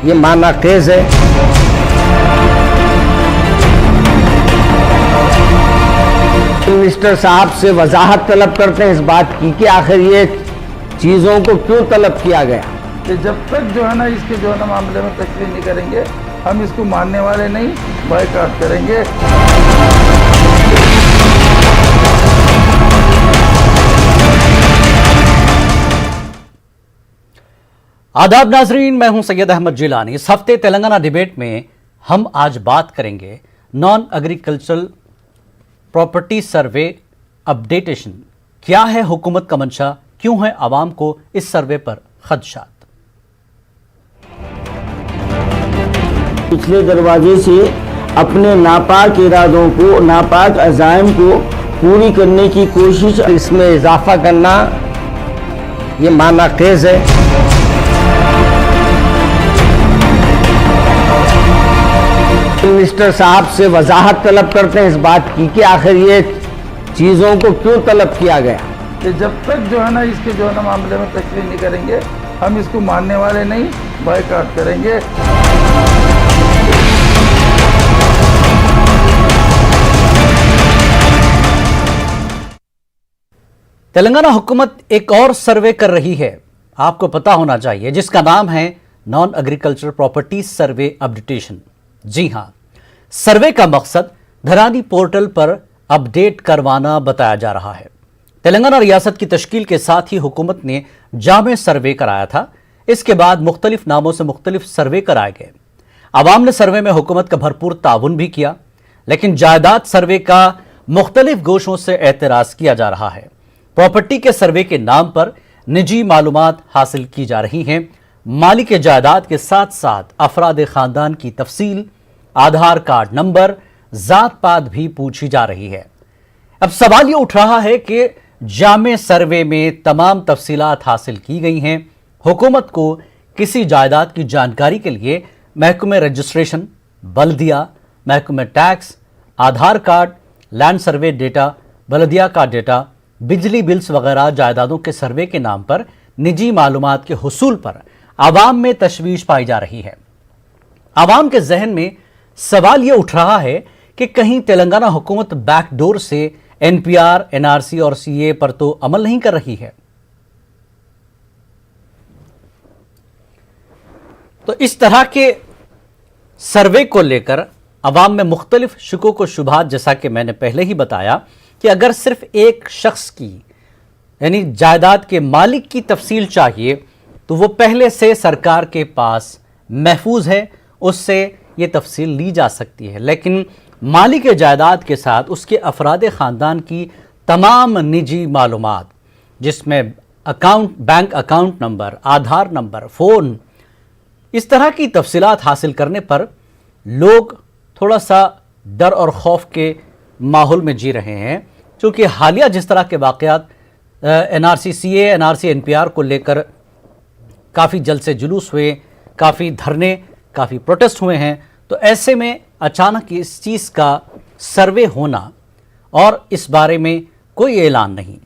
ये मानाखेज है। मिनिस्टर साहब से वजाहत तलब करते हैं इस बात की कि आखिर ये चीज़ों को क्यों तलब किया गया। कि जब तक जो है ना इसके जो है ना मामले में तस्वीर नहीं करेंगे, हम इसको मानने वाले नहीं, बायकॉट करेंगे। आदाब नाजरीन, मैं हूं सैयद अहमद जिलानी। इस हफ्ते तेलंगाना डिबेट में हम आज बात करेंगे नॉन एग्रीकल्चरल प्रॉपर्टी सर्वे अपडेटेशन। क्या है हुकूमत का मंशा, क्यों है आवाम को इस सर्वे पर खदशात। पिछले दरवाजे से अपने नापाक इरादों को, नापाक अज़ाइम को पूरी करने की कोशिश, इसमें इजाफा करना ये मानाखेज है। मिनिस्टर साहब से वजाहत तलब करते हैं इस बात की कि आखिर ये चीज़ों को क्यों तलब किया गया। कि जब तक जो है ना इसके जो है ना मामले में तस्वीर नहीं करेंगे, हम इसको मानने वाले नहीं, बायकॉट करेंगे। तेलंगाना हुकूमत एक और सर्वे कर रही है, आपको पता होना चाहिए, जिसका नाम है नॉन एग्रीकल्चर प्रॉपर्टी सर्वे अपडेटेशन। जी हां, सर्वे का मकसद धरानी पोर्टल पर अपडेट करवाना बताया जा रहा है। तेलंगाना रियासत की तश्कील के साथ ही हुकूमत ने जामे सर्वे कराया था। इसके बाद मुख्तलिफ नामों से मुख्तलिफ सर्वे कराए गए। आवाम ने सर्वे में हुकूमत का भरपूर ताउन भी किया, लेकिन जायदाद सर्वे का मुख्तलिफ गोशों से एतराज़ किया जा रहा है। प्रॉपर्टी के सर्वे के नाम पर निजी मालूमात हासिल की जा रही हैं। मालिक जायदाद के साथ साथ अफराद खानदान की तफसील, आधार कार्ड नंबर, जात पात भी पूछी जा रही है। अब सवाल ये उठ रहा है कि जामे सर्वे में तमाम तफसीलात हासिल की गई हैं। हुकूमत को किसी जायदाद की जानकारी के लिए महकमे रजिस्ट्रेशन, बल्दिया, महकमे टैक्स, आधार कार्ड, लैंड सर्वे डेटा, बल्दिया का डेटा, बिजली बिल्स वगैरह जायदादों के सर्वे के नाम पर निजी मालूमात के हुसूल पर आवाम में तशवीश पाई जा रही है। आवाम के जहन में सवाल यह उठ रहा है कि कहीं तेलंगाना हुकूमत बैकडोर से एनपीआर, एनआरसी और सीए पर तो अमल नहीं कर रही है। तो इस तरह के सर्वे को लेकर आवाम में मुख्तलिफ शुकोक व शुबहात, जैसा कि मैंने पहले ही बताया कि अगर सिर्फ एक शख्स की यानी जायदाद के मालिक की तफसील चाहिए तो वो पहले से सरकार के पास महफूज है, उससे ये तफसील ली जा सकती है। लेकिन मालिक जायदाद के साथ उसके अफराद ख़ानदान की तमाम निजी मालूमात, जिसमें अकाउंट, बैंक अकाउंट नंबर, आधार नंबर, फ़ोन, इस तरह की तफसीलात हासिल करने पर लोग थोड़ा सा डर और खौफ के माहौल में जी रहे हैं। क्योंकि हालिया जिस तरह के वाक़यात एनआरसी, सीए, एनआरसी, एनपीआर को लेकर काफ़ी जल्द से जुलूस हुए, काफ़ी धरने, काफ़ी प्रोटेस्ट हुए हैं, तो ऐसे में अचानक इस चीज़ का सर्वे होना और इस बारे में कोई ऐलान नहीं,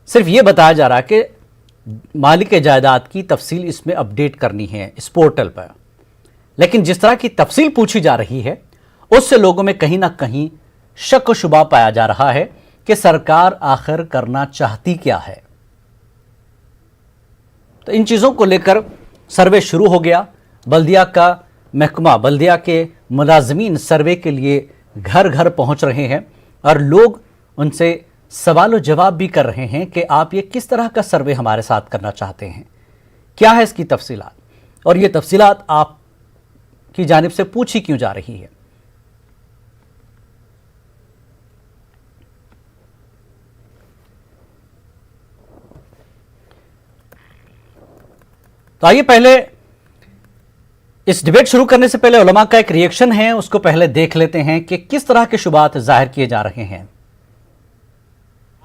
सिर्फ ये बताया जा रहा है कि मालिक जायदाद की तफसील इसमें अपडेट करनी है इस पोर्टल पर। लेकिन जिस तरह की तफसील पूछी जा रही है उससे लोगों में कहीं ना कहीं शक व शुबा पाया जा रहा है कि सरकार आखिर करना चाहती क्या है। तो इन चीज़ों को लेकर सर्वे शुरू हो गया। बल्दिया का महकमा, बल्दिया के मुलाजमीन सर्वे के लिए घर घर पहुंच रहे हैं और लोग उनसे सवाल व जवाब भी कर रहे हैं कि आप ये किस तरह का सर्वे हमारे साथ करना चाहते हैं, क्या है इसकी तफसीलात, और ये तफसीलात आपकी जानिब से पूछी क्यों जा रही है। तो आइए पहले इस डिबेट शुरू करने से पहले उलमा का एक रिएक्शन है, उसको पहले देख लेते हैं कि किस तरह के शुबात जाहिर किए जा रहे हैं।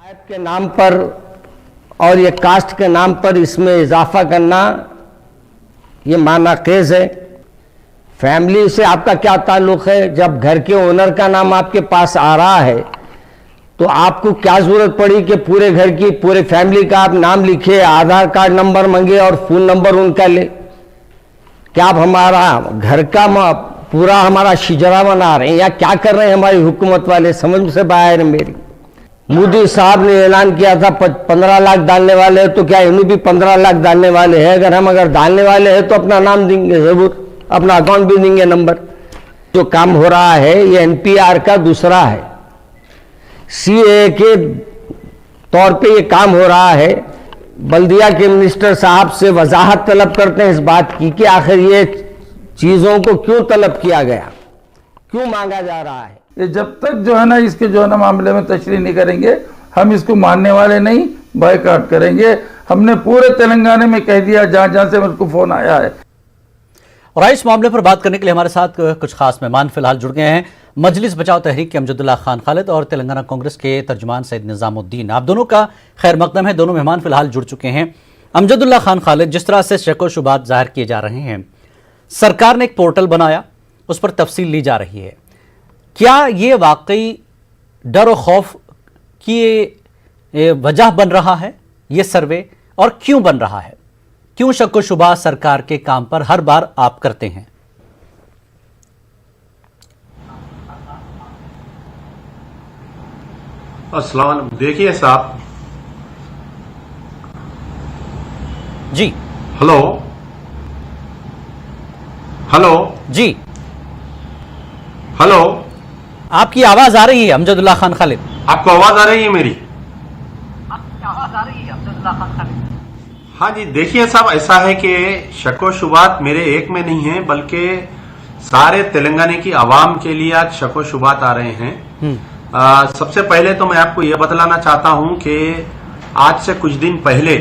आयत के नाम पर और ये कास्ट के नाम पर इसमें इजाफा करना ये मानाखेज है। फैमिली से आपका क्या ताल्लुक़ है? जब घर के ओनर का नाम आपके पास आ रहा है तो आपको क्या जरूरत पड़ी कि पूरे घर की, पूरे फैमिली का आप नाम लिखे, आधार कार्ड नंबर मांगे और फोन नंबर उनका ले? क्या आप हमारा घर का पूरा हमारा शिजरा बना रहे हैं या क्या कर रहे हैं हमारी हुकूमत वाले, समझ से बाहर है मेरी। मोदी साहब ने ऐलान किया था 15 लाख डालने वाले हैं, तो क्या इन्हें भी 15 लाख डालने वाले हैं? अगर डालने वाले हैं तो अपना नाम देंगे जरूर, अपना अकाउंट भी देंगे नंबर। जो काम हो रहा है ये एनपीआर का दूसरा है, सीए के तौर पे ये काम हो रहा है। बल्दिया के मिनिस्टर साहब से वजाहत तलब करते हैं इस बात की कि आखिर ये चीजों को क्यों तलब किया गया, क्यों मांगा जा रहा है। ये जब तक जो है ना इसके जो है ना मामले में तशरीह नहीं करेंगे, हम इसको मानने वाले नहीं, बायकॉट करेंगे। हमने पूरे तेलंगाना में कह दिया जहां जहां से मुझको फोन आया है। और इस मामले पर बात करने के लिए हमारे साथ कुछ खास मेहमान फिलहाल जुड़ गए हैं। मजलिस बचाओ तहरीक के अमजदुल्ला खान खालिद और तेलंगाना कांग्रेस के तर्जुमान सैयद निजामुद्दीन, आप दोनों का खैर मकदम है। दोनों मेहमान फिलहाल जुड़ चुके हैं। अमजदुल्ला खान खालिद, जिस तरह से शक व शुबात जाहिर किए जा रहे हैं, सरकार ने एक पोर्टल बनाया, उस पर तफसील ली जा रही है, क्या ये वाकई डर और खौफ की वजह बन रहा है ये सर्वे, और क्यों बन रहा है? क्यों शक व शुबा सरकार के काम पर हर बार आप करते हैं? अस्सलाम वालेकुम। देखिए साहब, जी हेलो हेलो जी, हेलो, आपकी आवाज आ रही है अमजदुल्ला खान खालिद? आपको आवाज आ रही है मेरी? आपकी आवाज आ रही है अमजदुल्ला खान खालिद? हाँ जी, देखिए साहब, ऐसा है कि शक व शुबात मेरे एक में नहीं है, बल्कि सारे तेलंगाना की आवाम के लिए आज शक व शुबात आ रहे हैं। सबसे पहले तो मैं आपको यह बतलाना चाहता हूं कि आज से कुछ दिन पहले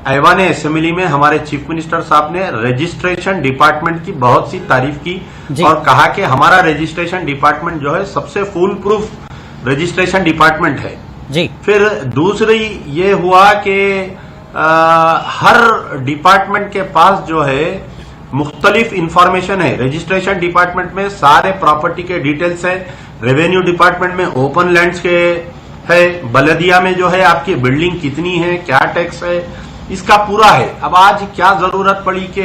ऐवान असेंबली में हमारे चीफ मिनिस्टर साहब ने रजिस्ट्रेशन डिपार्टमेंट की बहुत सी तारीफ की और कहा कि हमारा रजिस्ट्रेशन डिपार्टमेंट जो है सबसे फुल प्रूफ रजिस्ट्रेशन डिपार्टमेंट है जी। फिर दूसरी ये हुआ कि हर डिपार्टमेंट के पास जो है मुख्तलिफ इंफॉर्मेशन है। रजिस्ट्रेशन डिपार्टमेंट में सारे प्रॉपर्टी के डिटेल्स है, रेवेन्यू डिपार्टमेंट में ओपन लैंड्स के है, बलदिया में जो है आपकी बिल्डिंग कितनी है, क्या टैक्स है, इसका पूरा है। अब आज क्या जरूरत पड़ी कि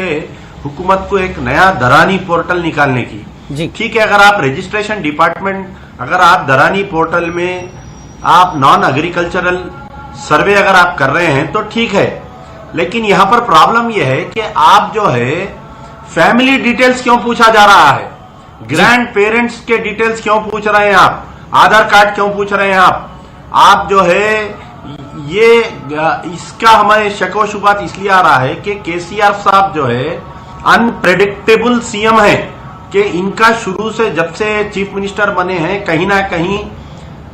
हुकूमत को एक नया दरानी पोर्टल निकालने की। ठीक है, अगर आप रजिस्ट्रेशन डिपार्टमेंट, अगर आप दरानी पोर्टल में आप नॉन एग्रीकल्चरल सर्वे अगर आप कर रहे हैं तो ठीक है, लेकिन यहां पर प्रॉब्लम यह है कि आप जो है फैमिली डिटेल्स क्यों पूछा जा रहा है, ग्रैंड पेरेंट्स के डिटेल्स क्यों पूछ रहे हैं आप, आधार कार्ड क्यों पूछ रहे हैं आप जो है ये इसका हमारे शक व शुबात इसलिए आ रहा है कि केसीआर साहब जो है अनप्रेडिक्टेबल सीएम है कि इनका शुरू से जब से चीफ मिनिस्टर बने हैं कहीं ना कहीं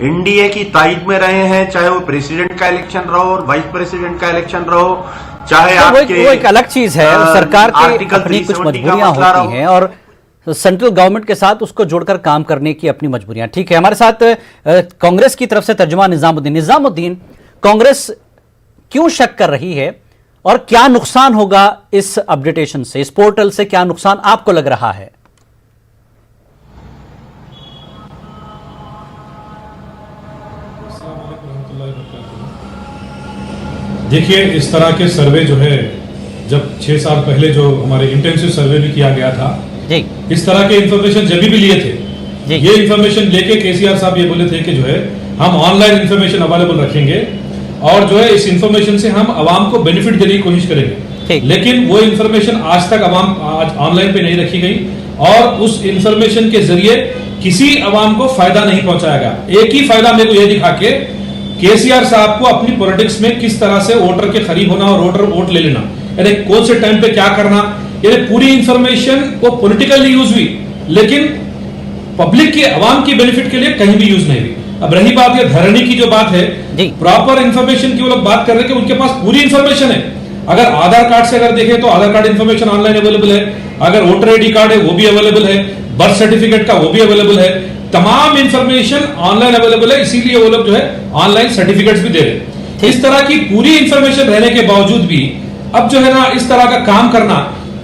एनडीए की तायद में रहे हैं, चाहे वो प्रेसिडेंट का इलेक्शन रहो, वाइस प्रेसिडेंट का इलेक्शन रहो, चाहे तो आपके वो एक अलग चीज है। सरकार की अपनी कुछ मजबूरियां होती हैं और सेंट्रल गवर्नमेंट के साथ उसको जोड़कर काम करने की अपनी मजबूरियां। ठीक है, हमारे साथ कांग्रेस की तरफ से तर्जुमान निजामुद्दीन, कांग्रेस क्यों शक कर रही है और क्या नुकसान होगा इस अपडेटेशन से, इस पोर्टल से क्या नुकसान आपको लग रहा है? देखिए, इस तरह के सर्वे जो है जब 6 साल पहले जो हमारे इंटेंसिव सर्वे भी किया गया था जी, इस तरह के इंफॉर्मेशन जब भी लिए थे, ये इंफॉर्मेशन लेके केसीआर साहब ये बोले थे कि जो है हम ऑनलाइन इंफॉर्मेशन अवेलेबल रखेंगे और जो है इस इंफॉर्मेशन से हम आवाम को बेनिफिट देने की कोशिश करेंगे। लेकिन वो इंफॉर्मेशन आज तक आवाम आज ऑनलाइन पे नहीं रखी गई और उस इंफॉर्मेशन के जरिए किसी आवाम को फायदा नहीं पहुंचाया गया। एक ही फायदा मेरे को यह दिखा के केसीआर साहब को अपनी पॉलिटिक्स में किस तरह से वोटर के करीब होना और वोटर वोट ले लेना, यानी कौन से टाइम पे क्या करना, यानी पूरी इंफॉर्मेशन वो पॉलिटिकली यूज हुई लेकिन पब्लिक के आवाम की बेनिफिट के लिए कहीं भी यूज नहीं हुई। अब रही बात ये धरनी की जो बात है, प्रॉपर इंफॉर्मेशन की वो लोग बात कर रहे हैं कि उनके पास पूरी इंफॉर्मेशन है। अगर आधार कार्ड से अगर देखें तो आधार कार्ड इंफॉर्मेशन ऑनलाइन अवेलेबल है, अगर वोटर आईडी कार्ड है वो भी अवेलेबल है, बर्थ सर्टिफिकेट का वो भी अवेलेबल है, तमाम इंफॉर्मेशन ऑनलाइन अवेलेबल है, इसीलिए वो लोग जो है ऑनलाइन सर्टिफिकेट्स भी दे रहे हैं। इस तरह की पूरी इंफॉर्मेशन रहने के बावजूद भी अब जो है ना इस तरह का काम करना,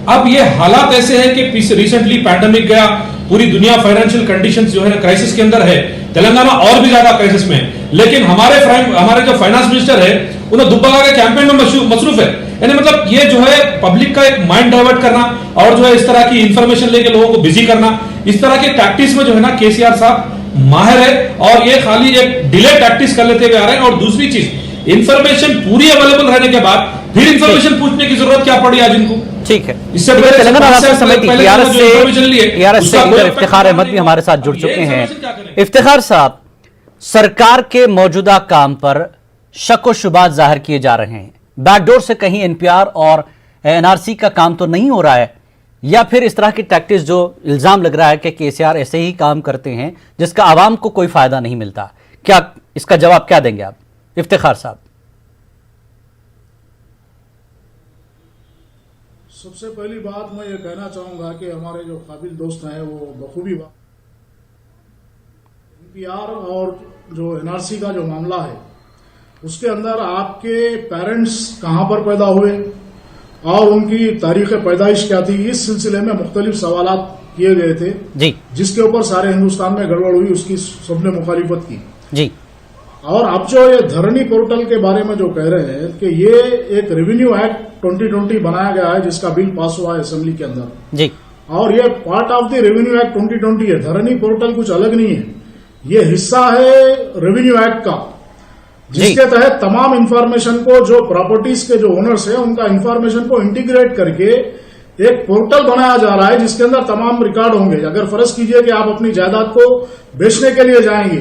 अब ये हालात ऐसे है कि रिसेंटली पैंडेमिक गया, पूरी दुनिया फाइनेंशियल कंडीशंस जो है ना क्राइसिस के अंदर है, तेलंगाना और भी ज्यादा क्राइसिस में है, लेकिन हमारे जो फाइनेंस मिनिस्टर है उन्हें दुब्बगा के कैंपेन में मसरूफ है। यानी मतलब ये जो है पब्लिक का एक माइंड डाइवर्ट करना और जो है इस तरह की इंफॉर्मेशन लेके लोगों को बिजी करना, इस तरह के टैक्टिक्स में जो है ना केसीआर साहब माहिर है और ये खाली एक डिले टैक्टिक्स कर लेते हुए आ रहे हैं। और दूसरी चीज, इंफॉर्मेशन पूरी अवेलेबल रहने के बाद फिर इंफॉर्मेशन पूछने की जरूरत क्या पड़ी आज इनको? ठीक है, इससे पहले तेलंगाना राष्ट्र समिति टीआरएस टीआरएस से इफ्तिखार अहमद भी हमारे साथ जुड़ चुके हैं। इफ्तिखार साहब, सरकार के मौजूदा काम पर शक व शुबात जाहिर किए जा रहे हैं, बैकडोर से कहीं एनपीआर और एनआरसी का काम तो नहीं हो रहा है, या फिर इस तरह की टैक्टिक्स जो इल्जाम लग रहा है कि केसीआर ऐसे ही काम करते हैं जिसका आवाम को कोई फायदा नहीं मिलता, क्या इसका जवाब क्या देंगे आप इफ्तिखार साहब? सबसे पहली बात मैं ये कहना चाहूंगा कि हमारे जो काबिल दोस्त हैं वो बखूबी एनपीआर और जो एनआरसी का जो मामला है उसके अंदर आपके पेरेंट्स कहां पर पैदा हुए और उनकी तारीख पैदाइश क्या थी, इस सिलसिले में मुख्तलिफ सवालात किए गए थे जी, जिसके ऊपर सारे हिंदुस्तान में गड़बड़ हुई, उसकी सबने मुखालिफत की जी। और अब जो ये धरनी पोर्टल के बारे में जो कह रहे हैं कि ये एक रेवेन्यू एक्ट 2020 बनाया गया है जिसका बिल पास हुआ है असेंबली के अंदर जी, और ये part of the revenue act 2020 है। धरनी पोर्टल कुछ अलग नहीं है, ये हिस्सा है रेवेन्यू एक्ट का जिसके तहत तमाम इंफॉर्मेशन को जो प्रॉपर्टीज के जो ओनर्स है उनका इंफॉर्मेशन को इंटीग्रेट करके एक पोर्टल बनाया जा रहा है जिसके अंदर तमाम रिकॉर्ड होंगे। अगर फर्ज कीजिए कि आप अपनी जायदाद को बेचने के लिए जाएंगे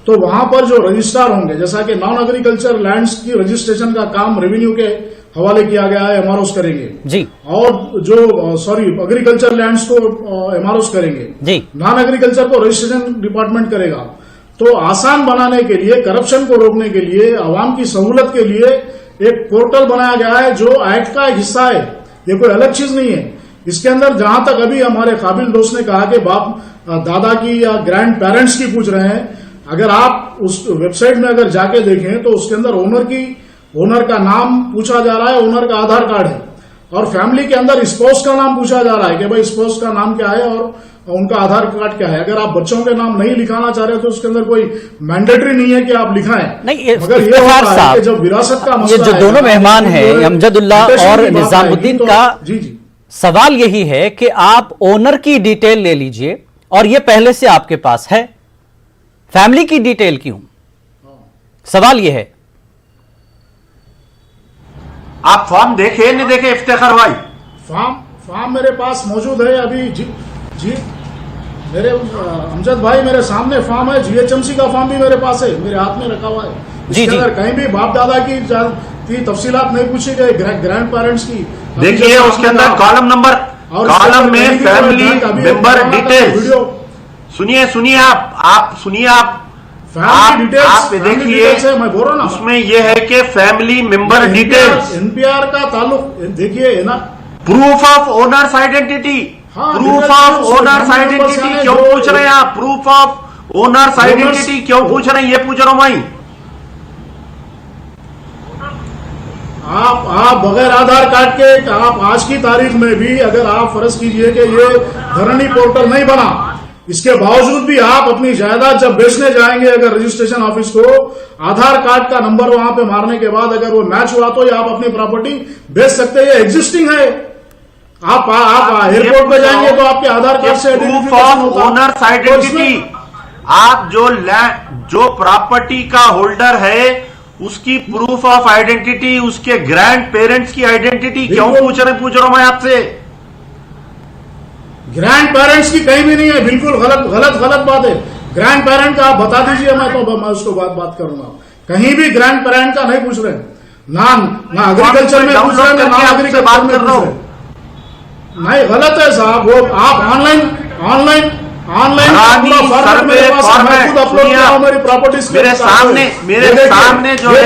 तो वहां पर जो रजिस्ट्रार होंगे, जैसा कि नॉन एग्रीकल्चर लैंड्स की रजिस्ट्रेशन का काम रेवेन्यू के हवाले किया गया है, एमआरओस करेंगे जी, और जो एग्रीकल्चर लैंड्स को एमआरओस करेंगे जी, नॉन एग्रीकल्चर को रजिस्ट्रेशन डिपार्टमेंट करेगा। तो आसान बनाने के लिए, करप्शन को रोकने के लिए, आवाम की सहूलत के लिए एक पोर्टल बनाया गया है जो एक्ट का एक हिस्सा है, ये कोई अलग चीज नहीं है। इसके अंदर जहां तक अभी हमारे काबिल दोस्त ने कहा कि बाप दादा की या ग्रैंड पेरेंट्स की पूछ रहे हैं, अगर आप उस वेबसाइट में अगर जाके देखें तो उसके अंदर ओनर का नाम पूछा जा रहा है, ओनर का आधार कार्ड है, और फैमिली के अंदर स्पाउस का नाम पूछा जा रहा है कि भाई स्पाउस का नाम क्या है और उनका आधार कार्ड क्या है। अगर आप बच्चों के नाम नहीं लिखाना चाह रहे तो उसके अंदर कोई मैंडेटरी नहीं है कि आप लिखाएं। नहीं, मगर ये होता है कि जब विरासत का ये मसला जो है, दोनों मेहमान तो हैं अमजदुल्ला और निजामुद्दीन का जी सवाल यही है कि आप ओनर की डिटेल ले लीजिए और ये पहले से आपके पास है, फैमिली की डिटेल क्यों? सवाल यह है। आप फॉर्म देखे नहीं देखे इफ्तिखार भाई? फॉर्म मेरे पास मौजूद है अभी जी मेरे अमजद भाई मेरे सामने फॉर्म है, जीएचएमसी का फॉर्म भी मेरे पास है, मेरे हाथ में रखा हुआ है। इसके अंदर कहीं भी बाप दादा की तफसीलात नहीं पूछी गई, ग्रैंड पेरेंट्स की। देखिए उसके अंदर कॉलम नंबर, कॉलम में फैमिली मेंबर डिटेल्स, सुनिए आप सुनिए, आप देखिए मैं बोल रहा हूँ ना, उसमें यह है कि फैमिली मेंबर डिटेल्स, एनपीआर का ताल्लुक देखिए ना, proof of owners identity, proof of owners identity क्यों पूछ रहे हैं आप? प्रूफ ऑफ ओनर्स आइडेंटिटी क्यों पूछ रहे हैं? ये पूछ रहा हूं भाई। आप बगैर आधार कार्ड के आप आज की तारीख में भी अगर आप फर्ज कीजिए कि ये धरनी पोर्टल नहीं बना, इसके बावजूद भी आप अपनी जायदाद जब बेचने जाएंगे अगर रजिस्ट्रेशन ऑफिस को, आधार कार्ड का नंबर वहां पे मारने के बाद अगर वो मैच हुआ तो आप अपनी प्रॉपर्टी बेच सकते हैं। ये एग्जिस्टिंग है। आप एयरपोर्ट पे जाएंगे तो आपके आधार कार्ड से प्रूफ ऑफ ओनर्स आइडेंटिटी, आप जो प्रॉपर्टी का होल्डर है उसकी प्रूफ ऑफ आइडेंटिटी, उसके ग्रैंड पेरेंट्स की आइडेंटिटी क्यों पूछ रहा हूं मैं आपसे? ग्रैंड पेरेंट्स की कहीं भी नहीं है, बिल्कुल गलत बात है। ग्रैंड पेरेंट का आप बता दीजिए, मैं उसको बात करूंगा। कहीं भी ग्रैंड पेरेंट का नहीं पूछ रहे, ना एग्रीकल्चर में पूछ रहे हैं, ना एग्रीकल्चर बात कर रहा हूं। नहीं, गलत है साहब। वो आप ऑनलाइन मेरी प्रॉपर्टीज मेरे सामने जो है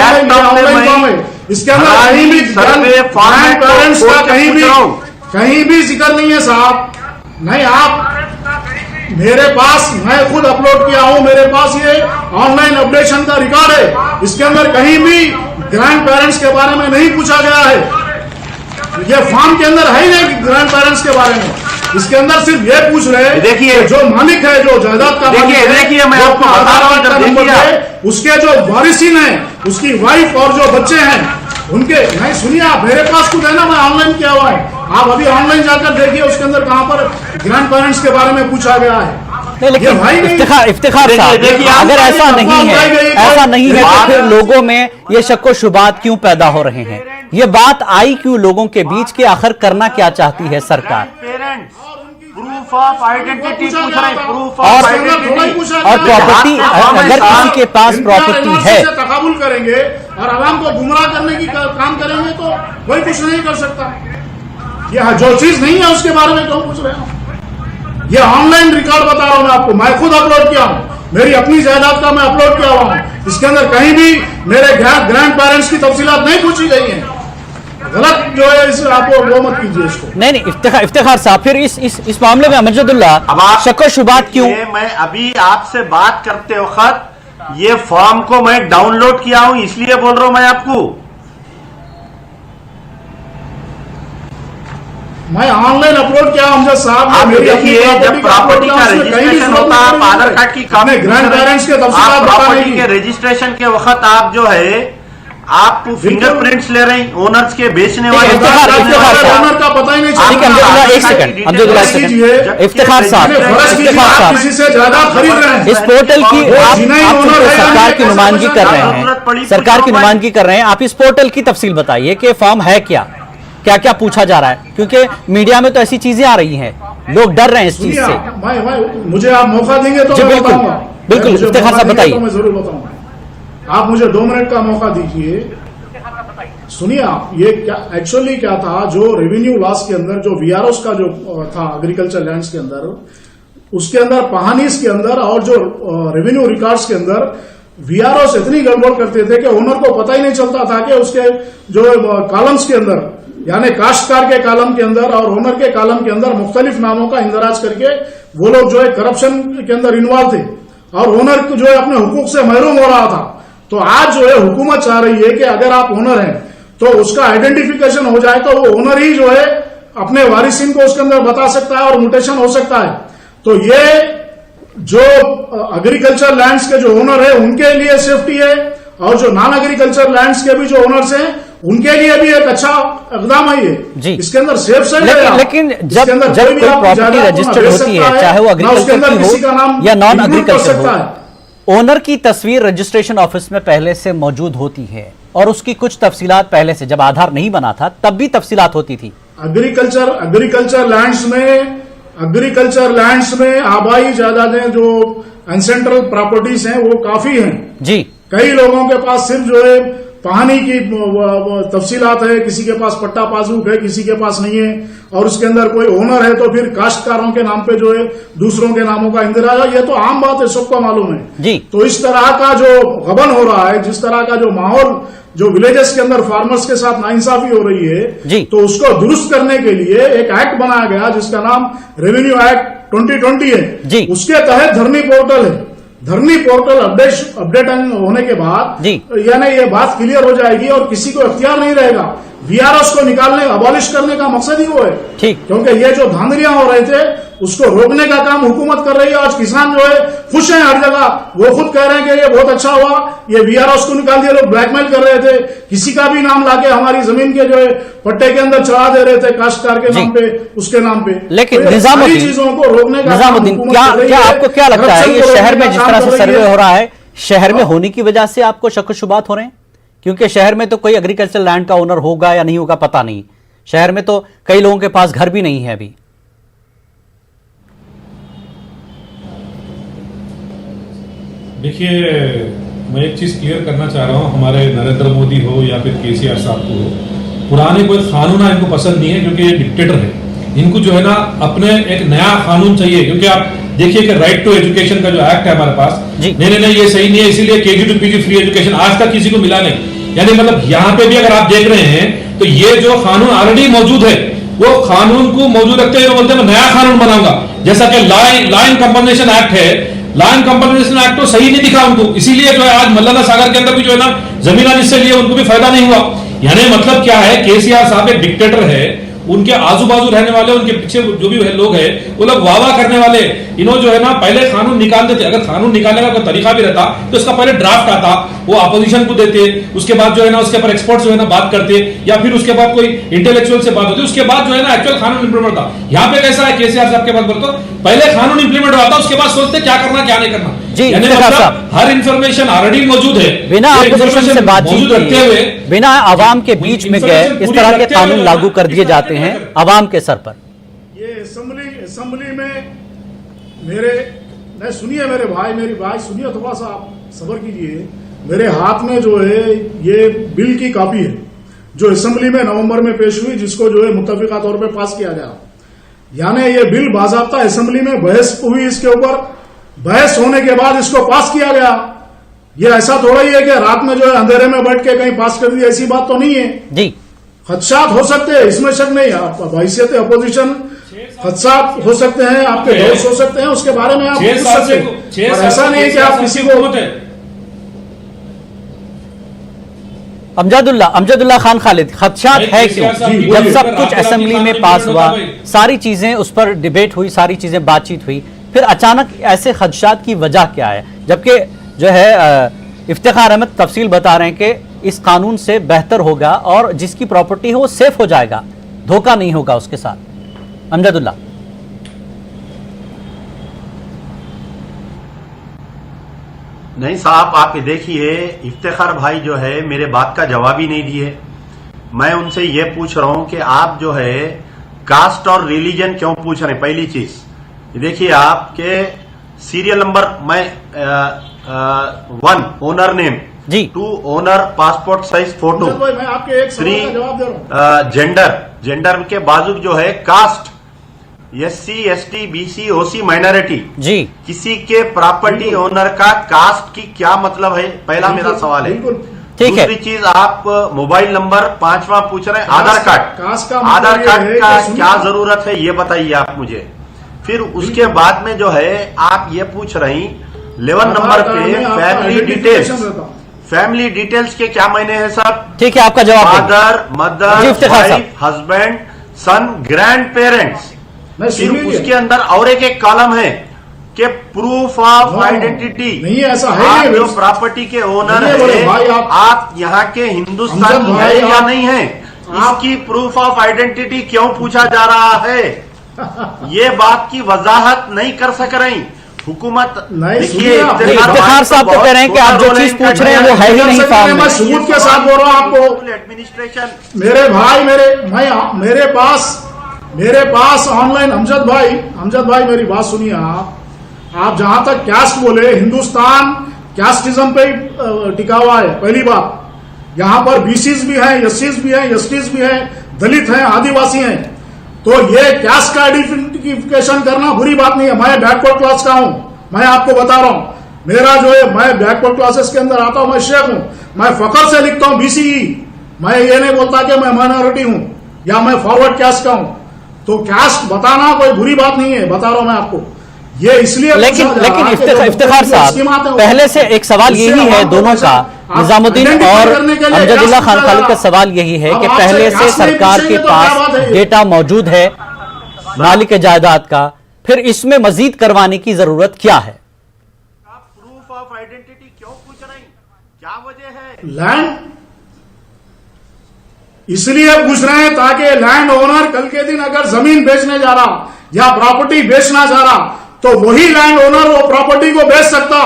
लैपटॉप में इसके अंदर कहीं भी ग्रैंड पेरेंट्स का कहीं भी जिक्र नहीं है साहब। नहीं, आप मेरे पास, मैं खुद अपलोड किया हूं, मेरे पास ये ऑनलाइन अपडेशन का रिकॉर्ड है। इसके अंदर कहीं भी ग्रैंड पेरेंट्स के बारे में नहीं पूछा गया है। ये फॉर्म के अंदर है ही नहीं ग्रैंड पेरेंट्स के बारे में। इसके अंदर सिर्फ ये पूछ रहे हैं देखिए, कि जो मालिक है, जो जायदाद का मालिक है, देखिए, मैं वो आपको अपना बता रहा हूं, आधार कार्ड जब नंबर देखिए दे, उसके जो वारिसिन है, उसकी वाइफ और जो बच्चे हैं उनके, नहीं सुनिए आप, मेरे पास खुद है ना, मैं ऑनलाइन किया हुआ है, आप अभी ऑनलाइन जाकर देखिए उसके अंदर कहां पर ग्रैंड पेरेंट्स के बारे में पूछा गया है। नहीं, लेकिन भाई नहीं। इफ्तिखार साहब, देखिए, अगर ऐसा नहीं है, ऐसा नहीं है तो फिर लोगों में ये शक व शुबात क्यों पैदा हो रहे हैं? ये बात आई क्यों लोगों के बीच कि आखिर करना क्या चाहती है सरकार? पेरेंट्स प्रूफ ऑफ आइडेंटिटी पूछ रहे हैं, प्रूफ और ऑफ आइडेंटिटी। और प्रॉपर्टी, अगर किसी के पास प्रॉपर्टी है, तकाबुल करेंगे और आवाम को गुमराह करने की काम करेंगे तो कोई कुछ नहीं कर सकता। ये जो चीज नहीं है उसके बारे में क्यों पूछ रहे हो? ये ऑनलाइन रिकॉर्ड बता रहा हूं मैं आपको, मैं खुद अपलोड किया हूं, मेरी अपनी जायदाद का मैं अपलोड किया हुआ हूं। इसके अंदर कहीं भी मेरे ग्रैंड पेरेंट्स की तफसीलात नहीं पूछी गई हैं। गलत जो है इस आप वो मत कीजिए इसको। नहीं, इफ्तिखार साहब, फिर इस मामले में अमजदुल्लाह अब आप शक व शुबात क्यों? मैं अभी आपसे बात करते वक्त ये फॉर्म को मैं डाउनलोड किया हूं, इसलिए बोल रहा हूं मैं आपको। मैं ऑनलाइन अपलोड किया अमजद साहब। आप मेरी अपनी देखिए, जब प्रॉपर्टी का रजिस्ट्रेशन होता है, आप आधार कार्ड की कॉपी, ग्रैंड पेरेंट्स के तफसीलात बताने प्रॉपर्टी की। के रजिस्ट्रेशन के वक्त आप जो है आप फिंगरप्रिंट्स ले रहे हैं ओनर्स के, बेचने वाले इफ्तिखार साहब, ओनर का पता ही नहीं ठीक है, अब्दुल्लाह, एक सेकंड, इफ्तिखार साहब, किसी से ज्यादा खरीद रहे हैं। इस पोर्टल की आप चूंकि सरकार की नुमाइंदगी कर रहे हैं, सरकार की नुमाइंदगी कर रहे हैं, आप इस पोर्टल की तफसील बताइए कि फॉर्म है क्या, क्या क्या पूछा जा रहा है, क्योंकि मीडिया में तो ऐसी चीजें आ रही हैं, लोग डर रहे हैं इस चीज से। मुझे आप मौका देंगे तो जी, मैं बिल्कुल, बताऊंगा। बिल्कुल, मुझे इफ्तिखार मौका साहब देंगे बताइए। तो मैं जरूर बताऊंगा। आप मुझे 2 मिनट का मौका दीजिए। सुनिए आप, ये क्या एक्चुअली क्या था, जो रेवेन्यू लॉस के अंदर जो वीआरओस का जो था एग्रीकल्चर लैंड्स के अंदर, उसके अंदर पहानीस के अंदर और जो रेवेन्यू रिकॉर्ड्स के अंदर वीआरओस इतनी गड़बड़ करते थे कि ओनर को पता ही नहीं चलता था कि उसके जो कॉलम्स के अंदर, यानी काश्तकार के कॉलम के अंदर और ओनर के कॉलम के अंदर मुख्तलिफ नामों का इंदराज करके वो लोग जो है करप्शन के अंदर इन्वॉल्व थे और ओनर जो है अपने हुकूक से महरूम हो रहा था। तो आज जो है हुकूमत चाह रही है कि अगर आप ओनर हैं तो उसका आइडेंटिफिकेशन हो जाए तो वो ओनर ही जो है अपने वारिसिन को उसके अंदर बता सकता है और म्यूटेशन हो सकता है। तो ये जो एग्रीकल्चर लैंड्स के जो ओनर है उनके लिए सेफ्टी है और जो नॉन एग्रीकल्चर लैंड्स के भी जो ओनर्स हैं उनके लिए भी एक अच्छा इकदाम है ये। जी, इसके अंदर सेफ साइड है। लेकिन जब कोई प्रॉपर्टी रजिस्टर्ड होती है, चाहे वो एग्रीकल्चर की हो या नॉन एग्रीकल्चर हो, ओनर की तस्वीर रजिस्ट्रेशन ऑफिस में पहले से मौजूद होती है और उसकी कुछ तफसीलात पहले से, जब आधार नहीं बना था तब भी तफसीलात होती थी। एग्रीकल्चर लैंड्स में आबाई जायदादें जो एंसेंट्रल प्रॉपर्टीज हैं वो काफी हैं जी। कई लोगों के पास सिर्फ जो है पहानी की तफसीलात है, किसी के पास पट्टा पासबुक है, किसी के पास नहीं है और उसके अंदर कोई ओनर है तो फिर काश्तकारों के नाम पे जो है दूसरों के नामों का इंदिराज, ये तो आम बात है, सबको मालूम है जी। तो इस तरह का जो गबन हो रहा है, जिस तरह का जो माहौल जो विलेजेस के अंदर फार्मर्स के साथ नाइंसाफी हो रही है जी, तो उसको दुरुस्त करने के लिए एक एक्ट बनाया गया जिसका नाम रेवेन्यू एक्ट 2020 है जी। उसके तहत धरनी पोर्टल है। धरनी पोर्टल अपडेट होने के बाद यानी ये बात क्लियर हो जाएगी और किसी को इख्तियार नहीं रहेगा। वीआरएस को निकालने, अबॉलिश करने का मकसद ही वो है, ठीक, क्योंकि ये जो धांधलियां हो रहे थे उसको रोकने का काम हुकूमत कर रही है। आज किसान जो है खुश हैं हर जगह, वो खुद कह रहे हैं कि ये बहुत अच्छा हुआ, ये वीआरएस को निकाल दिया। लोग ब्लैकमेल कर रहे थे, किसी का भी नाम लाके हमारी जमीन के जो है पट्टे के अंदर चढ़ा दे रहे थे काश्तकार के नाम पे, उसके नाम पे। लेकिन तो निजामुद्दीन, चीजों को रोकने का निजामुद्दीन, क्या आपको क्या लगता है ये शहर में जिस तरह से सर्वे हो रहा है, शहर में होने की वजह से आपको शक व शुबात हो रहे हैं? क्योंकि शहर में तो कोई एग्रीकल्चर लैंड का ओनर होगा या नहीं होगा पता नहीं, शहर में तो कई लोगों के पास घर भी नहीं है अभी। देखिए, मैं एक चीज क्लियर करना चाह रहा हूं, हमारे नरेंद्र मोदी हो या फिर केसीआर साहब को हो, पुराने कोई कानून इनको पसंद नहीं है क्योंकि ये डिक्टेटर है। इनको जो है ना अपने एक नया कानून चाहिए, क्योंकि आप देखिए कि राइट टू एजुकेशन का जो एक्ट है हमारे पास, नहीं ये सही नहीं है, इसीलिए KG to PG free education आज तक किसी को मिला नहीं। यानी मतलब यहाँ पे भी अगर आप देख रहे हैं तो ये जो कानून ऑलरेडी मौजूद है वो कानून को मौजूद रखते हुए बोलते हैं मैं नया कानून बनाऊंगा। जैसा कि लॉ कंपनसेशन एक्ट है, लॉ कंपनसेशन एक्ट तो सही नहीं दिखा उनको, इसीलिए जो है आज मल्लाना सागर के अंदर भी जो है ना जमीन जिससे लिए उनको भी फायदा नहीं हुआ। यानी मतलब क्या है, केसीआर साहब एक डिक्टेटर है, उनके आजू बाजू रहने वाले, उनके पीछे जो भी लोग हैं, वो लोग वाह वाह करने वाले। इन्हों जो है ना पहले कानून निकालते थे, अगर कानून निकालने का कोई तरीका भी रहता तो इसका पहले ड्राफ्ट आता, वो अपोजिशन को देते, उसके बाद जो है ना उसके ऊपर एक्सपर्ट जो है ना बात करते, या फिर उसके बाद कोई इंटेलेक्चुअल से बात होती, उसके बाद जो है ना एक्चुअल कानून इंप्लीमेंट होता। यहाँ पे कैसा है, केसीआर साहब के बात बोलते पहले कानून इंप्लीमेंट होता, उसके बाद सोचते क्या करना क्या नहीं करना। जी, यानी मतलब हर इंफॉर्मेशन ऑलरेडी मौजूद है, बिना अपोजिशन से बातचीत रखते हुए, बिना आवाम के बीच में गए इस तरह के कानून लागू कर दिए जाते हैं आवाम के सर पर। ये असेंबली में नहीं सुनिए मेरे भाई, मेरी भाई सुनिए, थोड़ा सा आप सब्र कीजिए। मेरे हाथ में जो है ये बिल की कॉपी है जो असेंबली में नवंबर में पेश हुई, जिसको जो है मुत्तफिका तौर पे पास किया गया। यानी ये बिल बाज़ाब्ता असेंबली में बहस हुई, इसके ऊपर बहस होने के बाद इसको पास किया गया। ये ऐसा थोड़ा ही है कि रात में जो है अंधेरे में बैठ के कहीं पास कर दिया, ऐसी बात तो नहीं है जी। खदशात हो सकते हैं, इसमें शक नहीं। आप हैसियत अपोजिशन खदशात हो सकते हैं, आपके डाउट्स हो सकते हैं, उसके बारे में आप पूछ सकते हैं, और ऐसा नहीं है कि आप किसी को। अमजदुल्ला खान खालिद, खदशात है क्यों? जब सब कुछ असेंबली में पास हुआ, सारी चीजें उस पर डिबेट हुई, सारी चीजें बातचीत हुई, फिर अचानक ऐसे खदशात की वजह क्या है? जबकि जो है इफ्तिखार अहमद तफसील बता रहे हैं कि इस कानून से बेहतर होगा और जिसकी प्रॉपर्टी है वो सेफ हो जाएगा, धोखा नहीं होगा उसके साथ। अमजदुल्ला नहीं साहब, आप ये देखिए, इफ्तिखार भाई जो है मेरे बात का जवाब ही नहीं दिए। मैं उनसे ये पूछ रहा हूं कि आप जो है कास्ट और रिलीजन क्यों पूछ रहे हैं? पहली चीज देखिए, आपके सीरियल नंबर मैं 1 ओनर नेम जी, 2 ओनर पासपोर्ट साइज फोटो, मैं आपके एक सवाल का जवाब दे रहा हूं। जेंडर के बाजू जो है caste, SC ST BC OC minority जी, किसी के प्रॉपर्टी ओनर का कास्ट की क्या मतलब है? पहला मेरा सवाल है। ठीक है। दूसरी चीज, आप मोबाइल नंबर 5वां पूछ रहे हैं, आधार कास्ट का कार्ड, मतलब आधार ये कार्ड है का कि क्या जरूरत है ये बताइए आप मुझे। फिर उसके बाद में जो है आप ये पूछ रही 11 नंबर पे फैमिली डिटेल्स के क्या मायने हैं साहब? ठीक है, आपका जवाब फादर, मदर, वाइफ, हस्बैंड, सन, ग्रैंड पेरेंट्स। फिर उसके अंदर और एक कॉलम है कि प्रूफ ऑफ आइडेंटिटी। नहीं, ऐसा है आप नहीं, जो प्रॉपर्टी के ओनर है भाई, है, आप यहाँ के हिंदुस्तान की है या नहीं है, इसकी प्रूफ ऑफ आइडेंटिटी क्यों पूछा जा रहा है? ये बात की वजाहत नहीं कर सक रही हुकूमत। देखिए, इफ्तिखार साहब तो कह रहे हैं कि आप जो चीज पूछ रहे हैं वो है ही नहीं फॉर्म में। सबूत के साथ बोल रहा हूं आपको एडमिनिस्ट्रेशन। मेरे भाई, मेरे पास ऑनलाइन अमजद भाई मेरी बात सुनिए। आप जहां तक कैस्ट बोले, हिंदुस्तान कैस्टिज्म पे टिका हुआ है। पहली बात, यहां पर बीसीज भी हैं, एससीज भी हैं, एसटीज भी हैं, दलित हैं, आदिवासी हैं। तो ये कैस्ट का आइडेंटिफिकेशन करना बुरी बात नहीं है। मैं बैकवर्ड क्लास का हूं, मैं आपको बता रहा हूं। मेरा जो है, मैं बैकवर्ड क्लासेस के अंदर आता हूं, मैं शेख हूं, मैं फखर से लिखता हूं बीसीई। मैं ये नहीं बोलता कि मैं माइनॉरिटी हूं या मैं फॉरवर्ड कैस्ट का हूं। तो कैस्ट बताना कोई बुरी बात नहीं है, बता रहा हूं मैं आपको। ये इसलिए लेकिन इफ्तिखार साहब, पहले से एक सवाल यही है दोनों का, निजामुद्दीन और अमजदुल्ला खान खालिद का सवाल यही है कि पहले से सरकार के पास डेटा मौजूद है मालिक जायदाद का, फिर इसमें मजीद करवाने की जरूरत क्या है? प्रूफ ऑफ आइडेंटिटी क्यों पूछ रहे हैं? क्या वजह है? लैंड इसलिए पूछ रहे हैं ताकि लैंड ओनर कल के दिन अगर जमीन बेचने जा रहा या प्रॉपर्टी बेचना चाह रहा तो वही लैंड ओनर वो प्रॉपर्टी को बेच सकता।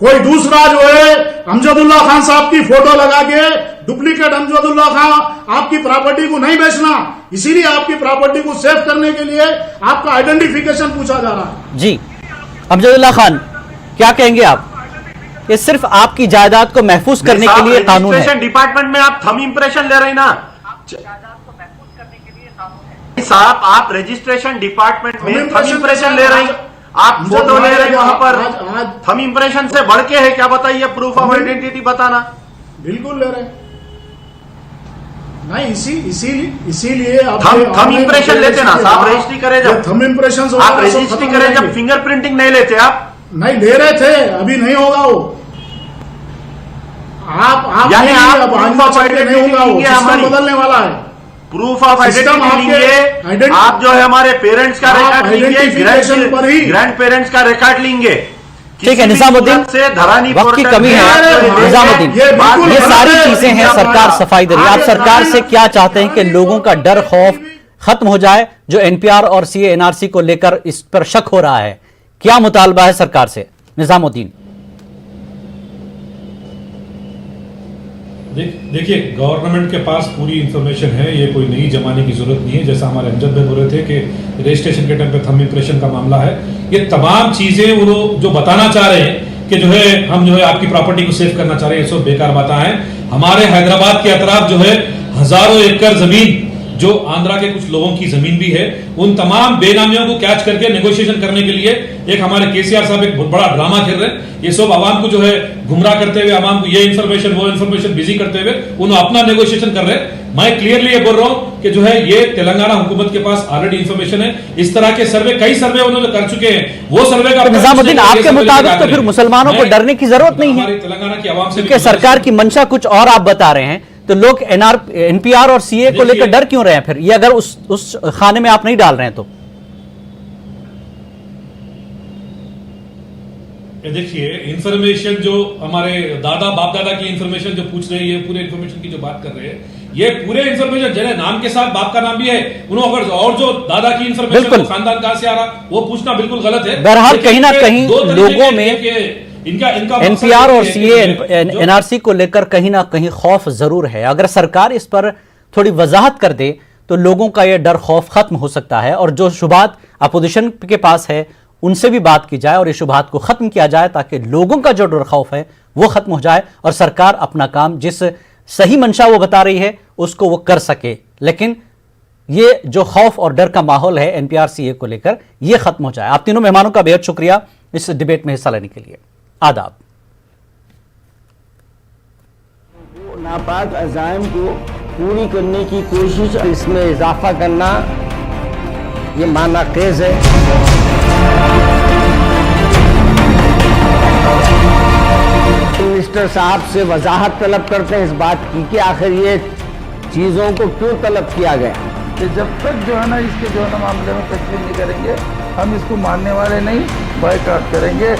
कोई दूसरा जो है अमजदुल्ला खान साहब की फोटो लगा के डुप्लीकेट अमजदुल्ला खान आपकी प्रॉपर्टी को नहीं बेचना। इसीलिए आपकी प्रॉपर्टी को सेव करने के लिए आपका आइडेंटिफिकेशन पूछा जा रहा है। जी, अमजदुल्ला खान क्या कहेंगे आप? ये सिर्फ आपकी जायदाद को महफूज करने के लिए कानून है। डिपार्टमेंट में आप थंब इंप्रेशन ले रहे ना साहब, आप रजिस्ट्रेशन डिपार्टमेंट में थंब इंप्रेशन ले रहे हैं, आप फोटो ले रहे हैं वहां पर। थंब इंप्रेशन से बढ़ के है क्या बताइए? प्रूफ ऑफ आइडेंटिटी बताना बिल्कुल ले रहे हैं। नहीं, इसीलिए थंब इंप्रेशन लेते ना साहब, रजिस्ट्री करे जब थंब इंप्रेशन आप रजिस्ट्री करें जब फिंगरप्रिंटिंग नहीं लेते आप? नहीं ले रहे थे, अभी नहीं होगा वो। आप यानी नहीं आप होगा वो, सिस्टम बदलने वाला है। प्रूफ ऑफ सिस्टम आइडेंटिटी आपके लेंगे, आप जो है हमारे पेरेंट्स का आप रिकॉर्ड लेंगे, identification पर ही- ग्रैंड पेरेंट्स का रिकॉर्ड लेंगे। ठीक है निजामुद्दीन, से धरानी वक्त की पोर्टल कमी है में निजामुद्दीन, ये बिल्कुल ये सारी गलत है। चीजें हैं, सरकार सफाई दे रही है। आप सरकार से क्या चाहते हैं कि लोगों का डर खौफ खत्म हो जाए, जो एनपीआर और सीए एनआरसी को लेकर इस पर शक हो रहा है, क्या मुतालबा है सरकार से निजामुद्दीन? देखिए, गवर्नमेंट के पास पूरी इंफॉर्मेशन है, ये कोई नई जमाने की जरूरत नहीं है। जैसा हमारे अमजद भाई बोल रहे थे कि रजिस्ट्रेशन के टाइम पे थंब इंप्रेशन का मामला है, ये तमाम चीजें वो जो बताना चाह रहे हैं कि जो है हम जो है आपकी प्रॉपर्टी को सेव करना चाह रहे हैं, ये सब बेकार बातें हैं। हमारे हैदराबाद के अतराफ जो है हजारों एकड़ जमीन जो आंध्रा के कुछ लोगों की जमीन भी है, उन तमाम बेनामियों को कैच करके नेगोशिएशन करने के लिए एक हमारे केसीआर साहब एक बहुत बड़ा ड्रामा खेल रहे हैं। ये सब आवाम को जो है गुमराह करते हुए, आवाम को ये इन्फॉर्मेशन वो इन्फॉर्मेशन बिजी करते हुए उन्हें अपना नेगोशिएशन कर रहे हैं। मैं क्लियरली ये बोल रहा हूं कि जो है ये तेलंगाना हुकूमत के पास ऑलरेडी इन्फॉर्मेशन है। इस तरह के सर्वे, कई सर्वे उन्होंने कर चुके हैं, वो सर्वे का निजामुद्दीन, आपके मुताबिक तो फिर मुसलमानों को डरने की जरूरत नहीं है, हमारी तेलंगाना की आवाम से क्योंकि सरकार की मंशा कुछ और आप बता रहे हैं, तो लोग एनपीआर और सीए को लेकर डर क्यों रहे हैं फिर? ये अगर उस खाने में आप नहीं डाल रहे हैं तो? देखिए, इंफॉर्मेशन जो हमारे दादा बाप दादा की इंफॉर्मेशन जो पूछ रहे हैं, ये पूरे इंफॉर्मेशन की जो बात कर रहे हैं, ये पूरे इंफॉर्मेशन जिन्हें नाम के साथ बाप का नाम भी है, उन्होंने अगर और जो दादा की इंफॉर्मेशन खानदान कहां से आ रहा वो पूछना बिल्कुल गलत है। बहरहाल कहीं ना कहीं लोगों में इनका एनपीआर और सीए एनआरसी को लेकर कहीं ना कहीं खौफ जरूर है। अगर सरकार इस पर थोड़ी वजाहत कर दे तो लोगों का यह डर खौफ खत्म हो सकता है, और जो शुबात अपोजिशन के पास है उनसे भी बात की जाए और इस शुबात को खत्म किया जाए, ताकि लोगों का जो डर खौफ है वो खत्म हो जाए और सरकार अपना काम जिस सही मंशा वो बता रही है उसको वो कर सके। लेकिन ये जो खौफ और डर का माहौल है एनपीआर सीए को लेकर, ये खत्म हो जाए। आप तीनों मेहमानों का बेहद शुक्रिया इस डिबेट में हिस्सा लेने के लिए। आदाब। नापाक अज़ाइम को पूरी करने की कोशिश, इसमें इजाफा करना ये मानाक़ेज़ है। मिनिस्टर साहब से वजाहत तलब करते हैं इस बात की कि आखिर ये चीज़ों को क्यों तलब किया गया। कि जब तक जो है ना इसके जो है ना मामले में तस्लीम नहीं करेंगे, हम इसको मानने वाले नहीं, बायकॉट करेंगे।